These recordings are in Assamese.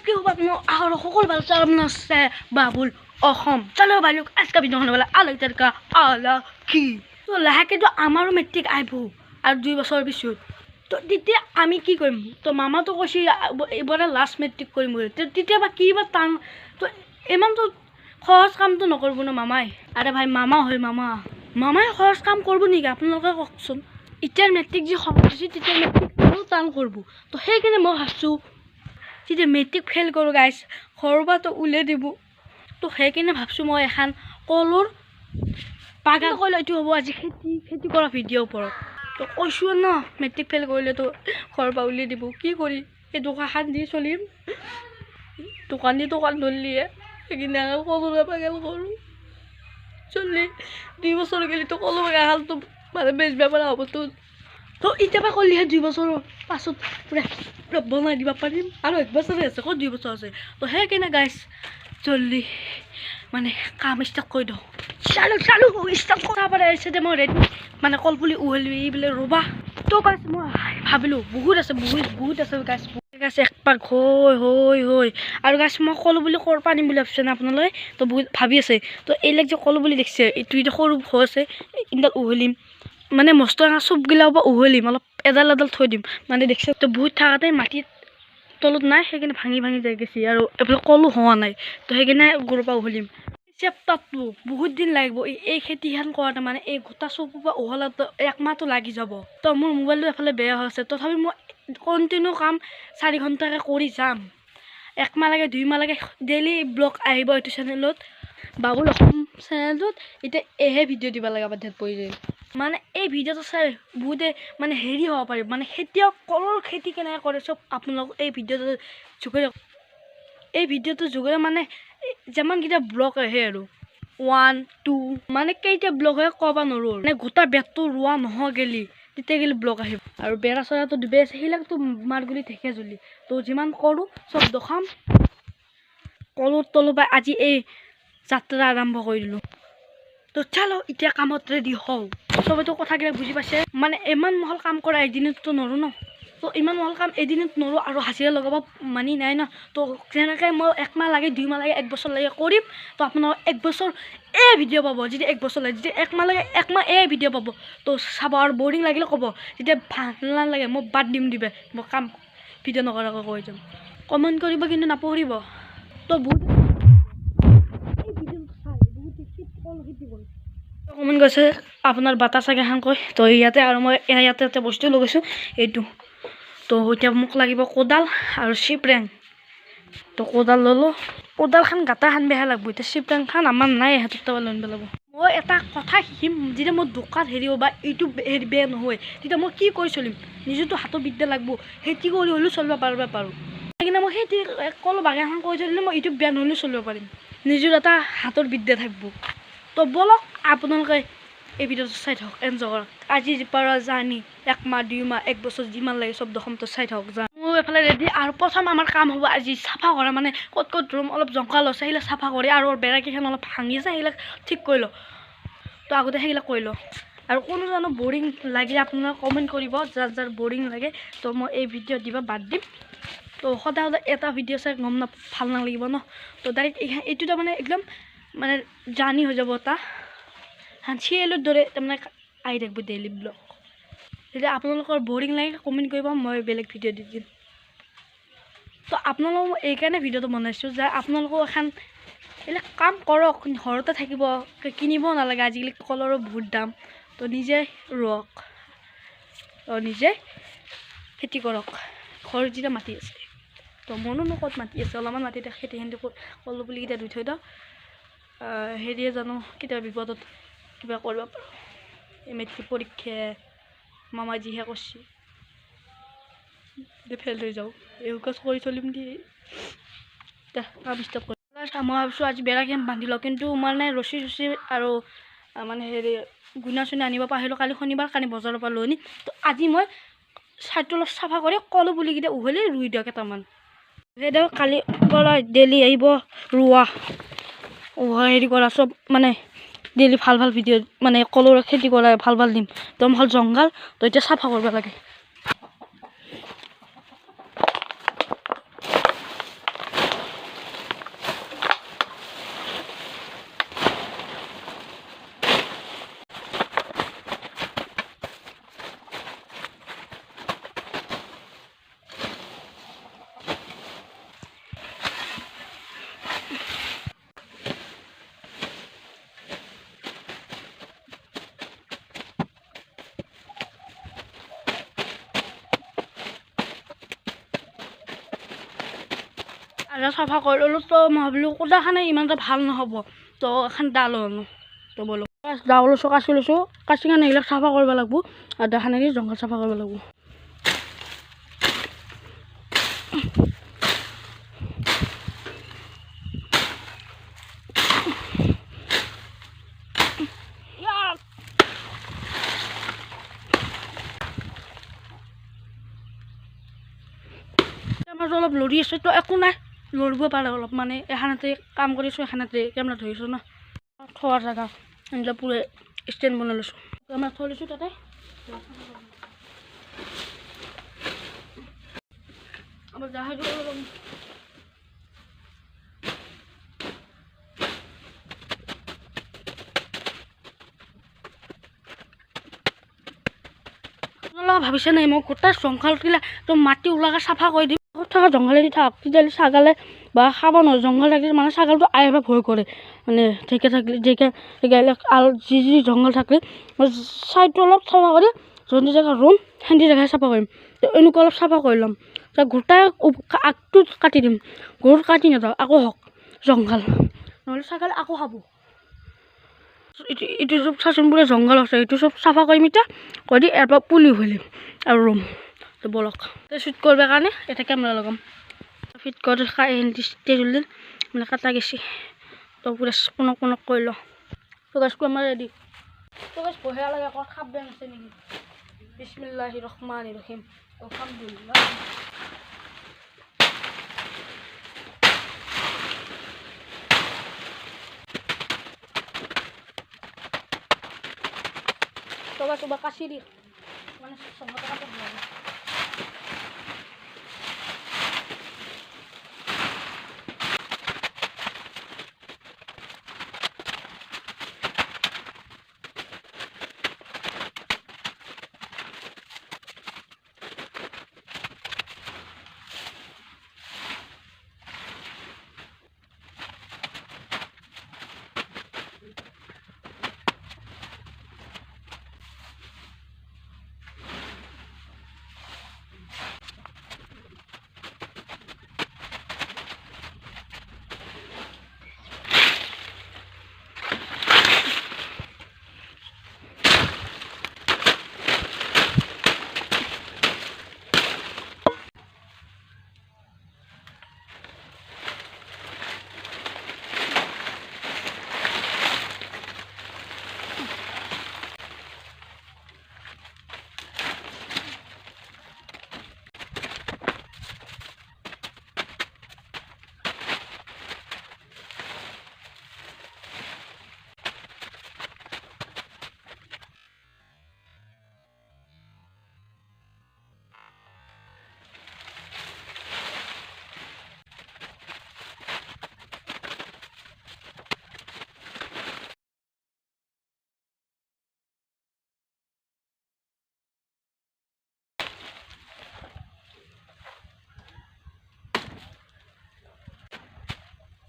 কি হ'ব আপোনাৰ আহৰ সকলো ভাল আপোনাৰ আছে বাবুল অসম চলো ভালুক আজকা ভিডিও বনাবলে আলক তৰকা আলা কি তো লাহেকেতো আমাৰো মেট্ৰিক আহিব আৰু 2 বছৰ পিছত তো তেতিয়া আমি কি কৰিম তো মামাটো কৈছে এইবাৰে লাষ্ট মেট্ৰিক কৰিম বুলি তেতিয়াবা কি বা টান তো ইমানতো সহজ কামটো নকৰিব ন মামাই আৰে ভাই মামা হয় মামাই সহজ কাম কৰিব নেকি আপোনালোকে কওকচোন এতিয়া মেট্ৰিক যি সহজ হৈছে তেতিয়া মেট্ৰিক আৰু টান কৰিব তো সেইকাৰণে মই ভাবছোঁ যেতিয়া মেট্ৰিক ফেইল কৰোঁ গাইছ ঘৰৰ পৰা তো উলিয়াই দিব তো সেইকাৰণে ভাবছোঁ মই এখন কলৰ বাগান কৰিলে এইটো হ'ব আজি খেতি কৰা ভিডিঅ'ৰ ওপৰত তো কৈছোঁ ন মেট্ৰিক ফেইল কৰিলেতো ঘৰৰ পৰা উলিয়াই দিব কি কৰি এই দোকানখন দি চলিম দোকান ধৰিলিয়ে সেইখিনি কলৰ বাগান কৰোঁ চলি 2 বছৰ গেলিতো কলৰ বাগানটো মানে বেচিব পৰা হ'ব তো এতিয়াৰ কৰিলেহে 2 বছৰৰ পাছত পুৰা বনাই দিব পাৰিম আৰু 1 বছৰে আছে ক'ত 2 বছৰ আছে তো সেইকাৰণে গাইছ জল্দি মানে কাম ষ্টাৰ্ট কৰি দিওঁ চালু ষ্টাৰ্ট কৰা পাৰে আহিছে দে মই ৰেডি মানে কলপুলি উঘলি বোলে ৰুবা তো গাইছ মই ভাবিলোঁ বহুত আছে গাইছ একপাক হৈ আৰু গাইছ মই কলো বুলি ক'ৰ পৰা আনিম বুলি ভাবিছে না আপোনালোকে তো বহুত ভাবি আছে তো এইবিলাক যে কলো বুলি দেখিছে এইটো এতিয়া সৰু হৈ আছে এইডাল উঘলিম মানে মস্ত চবগিলাৰ পৰা উঘলিম অলপ এডাল থৈ দিম মানে দেখিছে তো বহুত থাকাতে মাটিত তলত নাই সেইকাৰণে ভাঙি যাই গৈছে আৰু এইফালে কলো হোৱা নাই তো সেইকাৰণে গৰুৰ পৰা উঘলিম চেপ্তাৰটো বহুত দিন লাগিব এই খেতিখন কৰোঁতে মানে এই গোটা চকুৰ পৰা উঘলাতে 1 মাহটো লাগি যাব তো মোৰ মোবাইলটো এফালে বেয়া হৈ আছে তথাপি মই কণ্টিনিউ কাম 4 ঘণ্টাকৈ কৰি যাম 1 মাহ লাগে 2 মাহ লাগে ডেইলি ব্লগ আহিব এইটো চেনেলত বাবুল অসম চেনেলটোত এতিয়া এহে ভিডিঅ' দিব লাগে বাধ্যত পৰি যায় মানে এই ভিডিঅ'টো চাই বহুতে মানে হেৰি হ'ব পাৰিব মানে খেতিয়ক কলৰ খেতি কেনেকৈ কৰে চব আপোনালোক এই ভিডিঅ'টো যোগেৰে মানে যিমানকেইটা ব্লগ আহে আৰু 1 2 মানে কেইটা ব্লগ হয় ক'ব নোৱাৰোঁ মানে গোটা বেগটো ৰোৱা নহয় গেলি তেতিয়া গেলি ব্লগ আহিব আৰু বেৰা চৰাটো ডুবে আছে সেইবিলাকতো মাৰগুলি ঢেকে জ্বলি তো যিমান কৰোঁ চব দেখাম কলৰ তলৰ পৰা আজি এই যাত্ৰা আৰম্ভ কৰি দিলোঁ তো চালো এতিয়া কামত ৰেডি হওঁ চবেতো কথাবিলাক বুজি পাইছে মানে ইমান মহল কাম কৰা এদিনততো নোৱাৰোঁ ন তো ইমান মহল কাম এদিনত নোৱাৰোঁ আৰু হাজিৰা লগাব মানি নাই ন তো যেনেকৈ মই 1 মাহ লাগে 2 মাহ লাগে 1 বছৰ লাগে কৰিম তো আপোনাৰ 1 বছৰ ভিডিঅ' পাব যদি 1 বছৰ লাগে যদি 1 মাহ লাগে 1 মাহ ভিডিঅ' পাব তো চাব আৰু বৰিং লাগিলে ক'ব যেতিয়া ভাল নালাগে মই বাদ দিম মই কাম ভিডিঅ' নকৰাকৈ কৈ যাম কমেণ্ট কৰিব কিন্তু নাপাহৰিব তো বহুত কমেণ্ট গৈছে আপোনাৰ বাটা চাগে কৈ তো ইয়াতে আৰু মই ইয়াতে বস্তু লৈ গৈছোঁ এইটো তো এতিয়া মোক লাগিব কোদাল আৰু চিপৰেং তো কোদাল ল'লোঁ কোদালখন গাঁটাখন বেয়া লাগব এতিয়া চিপৰেংখন আমাৰ নাই হাতত লৈ আনিব লাগিব মই এটা কথা শিকিম যেতিয়া মই দোকান হেৰি হ'ব বা এইটো বেয়া নহয় তেতিয়া মই কি কৰি চলিম নিজৰতো হাতৰ বিদ্যা লাগব খেতি কৰি হ'লেও চলিব পাৰোঁ সেইকাৰণে মই খেতি কলৰ বাগানখন কৰি চলিলে মই এইটো বেয়া নহ'লেও চলিব পাৰিম নিজৰ এটা হাতৰ বিদ্যা থাকিব তো বলক আপোনালোকে এই ভিডিঅ'টো চাই থাকক এনজয় কৰক আজি পৰা জানি 1 মাহ 2 মাহ 1 বছৰ যিমান লাগে চব দশমটো চাই থাকক মোৰ এফালে ৰেডি আৰু প্ৰথম আমাৰ কাম হ'ব আজি চাফা কৰা মানে ক'ত ৰুম অলপ জংঘল আছে সেইবিলাক চাফা কৰি আৰু বেৰাকেইখন অলপ ভাঙি আছে সেইবিলাক ঠিক কৰি লওঁ তো আগতে সেইবিলাক কৰি লওঁ আৰু কোনো জানো বৰিং লাগিলে আপোনালোকে কমেণ্ট কৰিব যাৰ বৰিং লাগে তো মই এই ভিডিঅ' দিব বাদ দিম তো সদায় এটা ভিডিঅ' চাই গম ভাল নালাগিব ন তো ডাইৰেক্ট এইটো তাৰমানে একদম মানে জানি হৈ যাব এটা চিৰিয়েলৰ দৰে তাৰমানে আহি থাকিব ডেইলি ব্লগ যেতিয়া আপোনালোকৰ বৰিং লাগে কমেণ্ট কৰিব মই বেলেগ ভিডিঅ' দি দিম তো আপোনালোকক মই এইকাৰণে ভিডিঅ'টো বনাইছোঁ যে আপোনালোকেও এখন এইবিলাক কাম কৰক ঘৰতে থাকিব কিনিব নালাগে আজিকালি কলৰো বহুত দাম তো নিজে ৰুৱক তো নিজে খেতি কৰক ঘৰত যেতিয়া মাটি আছে তো মনো ক'ত মাটি আছে অলপমান মাটিতে খেতি কলো বুলি কেইটা ধুই থৈ দিওঁ হেৰিয়ে জানো কেতিয়াবা বিপদত কিবা কৰিব পাৰোঁ এই মেট্ৰিক পৰীক্ষা মামা যিহে কৰিছে ফেইল হৈ যাওঁ এই কাজ কৰি চলিম দি কাম ষ্টাৰ্ট কৰি মই ভাবিছোঁ আজি বেৰাখিনি বান্ধি লওঁ কিন্তু মানে ৰছী আৰু মানে হেৰি গুণা চুনা আনিব পাহৰিলোঁ কালি শনিবাৰ কালি বজাৰৰ পৰা লৈ আনি তো আজি মই ছাইডটো অলপ চাফা কৰি কলো পুলিকেইটা উঘলি ৰুই দিওঁ কেইটামান সেইদৰে কালি পৰা ডেইলি আহিব ৰোৱা হেৰি কৰা চব মানে ডেইলি ভাল ভিডিঅ' মানে কলৰ খেতি কৰা ভাল দিম একদম হ'ল জংঘল তো এতিয়া চাফা কৰিব লাগে আৰু চাফা কৰি ল'লোঁ তো মই ভাবিলোঁ কোদাখানে ইমান এটা ভাল নহ'ব তো এখন দা ল'লোঁ তো ব'লোঁ দা লৈছোঁ কাচি লৈছোঁ কাচি কাৰণে এইবিলাক চাফা কৰিব লাগিব আৰু দাখানেদি জংঘল চাফা কৰিব লাগিব কেমেৰাটো অলপ লৰি আছে তো একো নাই লৰিব পাৰে অলপ মানে এখানতে কাম কৰিছোঁ এখানতে কেমেৰা ধৰিছোঁ ন থোৱাৰ জেগা এনেকৈ পুৰে ষ্টেণ্ড বনাই লৈছোঁ কেমেৰা থৈ লৈছোঁ তাতে আমাৰ জাহাজটো ভাবিছে নাই মই গোটেই জংঘল দিলে তো মাটি ওলাকে চাফা কৰি দিম থকা জংঘলেদি থাক তেতিয়াহ'লে ছাগালে বা খাব নোৱাৰে জংঘল থাকিলে মানে ছাগালটো আহিব ভয় কৰে মানে ঢেকে থাকিলে ঢেকে আৰু যি জংঘল থাকিলে ছাইডটো অলপ চাফা কৰি যোনটো জেগা ৰুম সেনেটি জেগাই চাফা কৰিম তো এনেকুৱা অলপ চাফা কৰি ল'ম তো গোটাই আগটো কাটি দিম গৰুত কাটি নাযাওঁ আকৌ হওক জংঘল নহ'লে ছাগালে আকৌ খাব এইটো চব চাচোন বোলে জংঘল আছে এইটো চব চাফা কৰিম এতিয়া কৰি দি ইয়াৰ পৰা পুলি উঘলিম আৰু ৰুম তো বলক শ্বুট কৰিব কাৰণে এটা কেমেৰা লগাম ফিট কৰি ষ্টেজুল দিল মানে কাটা গেছি তো পুৰা পোনক পোনক কৰি লওঁ তো গাছটো আমাৰ ৰেডি তো গাছ বঢ়িয়া লাগে আকৌ খাপ বেং আছে নেকি বিসমিল্লাহিৰ ৰহমানিৰ ৰহিম আলহামদুলিল্লাহ coba kasih di mana sama apa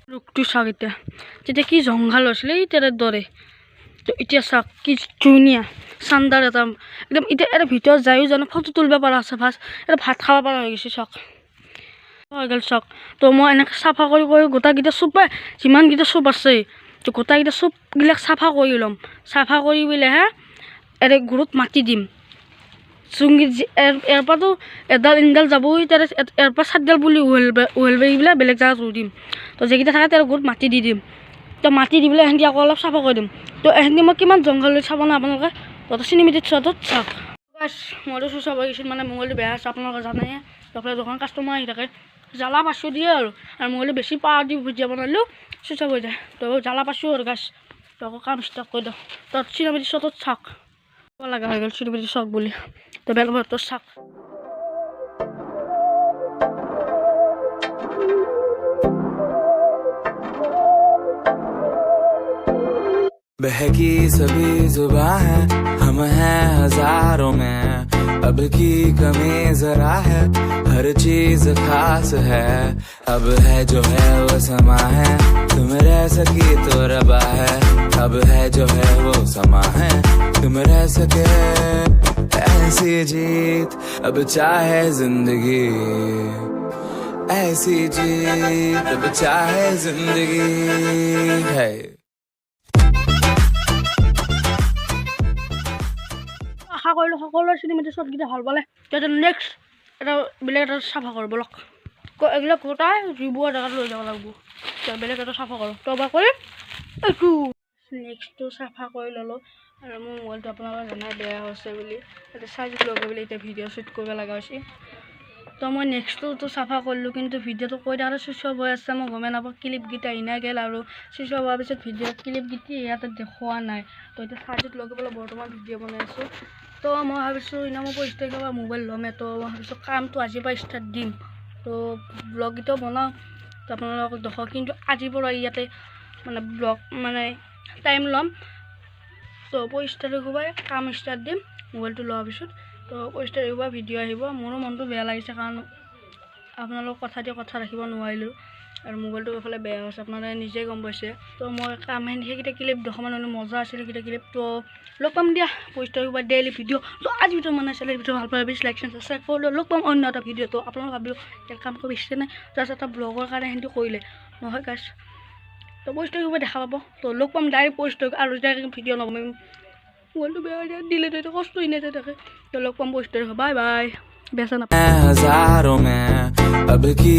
ৰূপটো চাওক এতিয়া তেতিয়া কি জংঘল হৈছিলে এতিয়া দৰে তো এতিয়া চাওক কি ধুনীয়া চান্দাৰ এটা একদম এতিয়া এটা ভিতৰত যায়ো জানো ফটো তুলিব পৰা আছে ফাৰ্ষ্ট এটা ভাত খাব পৰা হৈ গৈছে চাওক হৈ গ'ল চাওক তো মই এনেকৈ চাফা কৰি গোটাকেইটা চুপ যিমানকেইটা চুপ আছে তো গোটাকেইটা চুপবিলাক চাফা কৰি ল'ম চাফা কৰি পেলাইহে এৰে গুড়ত মাটি দিম চুঙি ইয়াৰ পৰাতো এডাল ইনডাল যাবই তাৰে ইয়াৰ পৰা চাৰিডাল পুলি উহেলবাই পেলাই বেলেগ জেগাত ৰুই দিম তো যিকেইটা থাকে তাৰ গুড়ত মাটি দি দিম তো মাটি দি পেলাই এহেঁতি আকৌ অলপ চাফা কৰি দিম তো এহেঁতি মই কিমান জংঘল চাব ন আপোনালোকে তো চিনেমেটিক শ্বটত চাওক মইতো চুই চাব গৈছিল মানে মোবাইলটো বেয়া আছে আপোনালোকে জানে আপোনাৰ দোকান কাষ্টমাৰ আহি থাকে জ্বালা পাচি দিয়ে আৰু মোবাইলটো বেছি পাৱাৰ দি ভুজিয়া বনালেও চুইচ অফ হৈ যায় তো জ্বালা পাচি আৰু গাছ তো আকৌ কাম ষ্টাৰ্ট কৰি দিওঁ তো চিনেমেটিক শ্বটত চাওক লগা হৈ গ'ল চিনেমেটিক চাওক বুলি তো বেলেগ তো চাওক बहकी सभी जुबां हैं हम हैं हजारों में अब की कमी जरा है हर चीज खास है अब है जो है वो समा है तुम रह सकी तो रबा है अब है जो है वो समा है तुम रह सके ऐसी जीत अब चाहे जिंदगी ऐसी जीत अब चाहे जिंदगी है আশা কৰিলোঁ সকলোৰে চিনেমেটিক শ্বটকেইটা ভাল পালে তেতিয়া নেক্সট এটা বেলেগ এটা চাফা কৰোঁ ব'লক এইবিলাক গোটাই যিবোৰ জেগাত লৈ যাব লাগিব বেলেগ এটা চাফা কৰোঁ তো এবাৰ কৰিম এইটো নেক্সটটো চাফা কৰি ল'লোঁ আৰু মোৰ মোবাইলটো আপোনালোকে জানাই বেয়া হৈছে বুলি এতিয়া চাৰ্জ লগাই বুলি এতিয়া ভিডিঅ' শ্বুট কৰিব লগা হৈছে তো মই নেক্সটটো চাফা কৰিলোঁ কিন্তু ভিডিঅ'টো কৈ থাকোঁতে চুইচ অফ হৈ আছে মই গমেই নাপাওঁ ক্লিপকেইটা ইনা গ'ল আৰু চুইচ অফ হোৱাৰ পিছত ভিডিঅ'ত ক্লিপকেইটা ইয়াতে দেখুওৱা নাই তো এতিয়া চাৰ্জত লগাই পেলাই বৰ্তমান ভিডিঅ' বনাই আছোঁ তো মই ভাবিছোঁ ইনা মই 25 তাৰিখৰ পৰা মোবাইল ল'মেই তো মই ভাবিছোঁ কামটো আজিৰ পৰা ষ্টাৰ্ট দিম তো ব্লগকেইটাও বনাওঁ তো আপোনালোকক দেখুৱাওঁ কিন্তু আজিৰ পৰা ইয়াতে মানে ব্লগ মানে টাইম ল'ম তো 25 তাৰিখৰ পৰা কাম ষ্টাৰ্ট দিম মোবাইলটো লোৱাৰ পিছত তো 25 তাৰিখৰ পৰা ভিডিঅ' আহিব মোৰো মনটো বেয়া লাগিছে কাৰণ আপোনালোকক কথা ৰাখিব নোৱাৰিলোঁ আৰু মোবাইলটো এইফালে বেয়া হৈছে আপোনালোকে নিজেই গম পাইছে তো মই কামখিনি সেইকেইটা ক্লিপ দেখুৱাবলৈ হ'লে মজা আছিল সেইকেইটা ক্লিপ তো লগ পাম দিয়া 25 তাৰিখৰ পৰা ডেইলি ভিডিঅ' তো আজি ভিডিঅ' মানে চালে ভিডিঅ' ভাল পালে লাইক ছাবস্ক্ৰাইব কৰিলোঁ লগ পাম অন্য এটা ভিডিঅ' তো আপোনালোকে ভাবিলোঁ কাম কৰিব ইচ্ছা নাই জাষ্ট এটা ব্লগৰ কাৰণে সেইটো কৰিলে নহয় গাইছ তো 25 তাৰিখৰ পৰা দেখা পাব তো লগ পাম ডাইৰেক্ট 25 তাৰিখ আৰু ডাইৰেক্ট ভিডিঅ' নকৰিম মোবাইলটো বেয়া দিলে তো এতিয়া কষ্ট ইনে থাকে তো লগ পাম 25 তাৰিখৰ বাই বাই বেচা নাপায় हजारों में अब की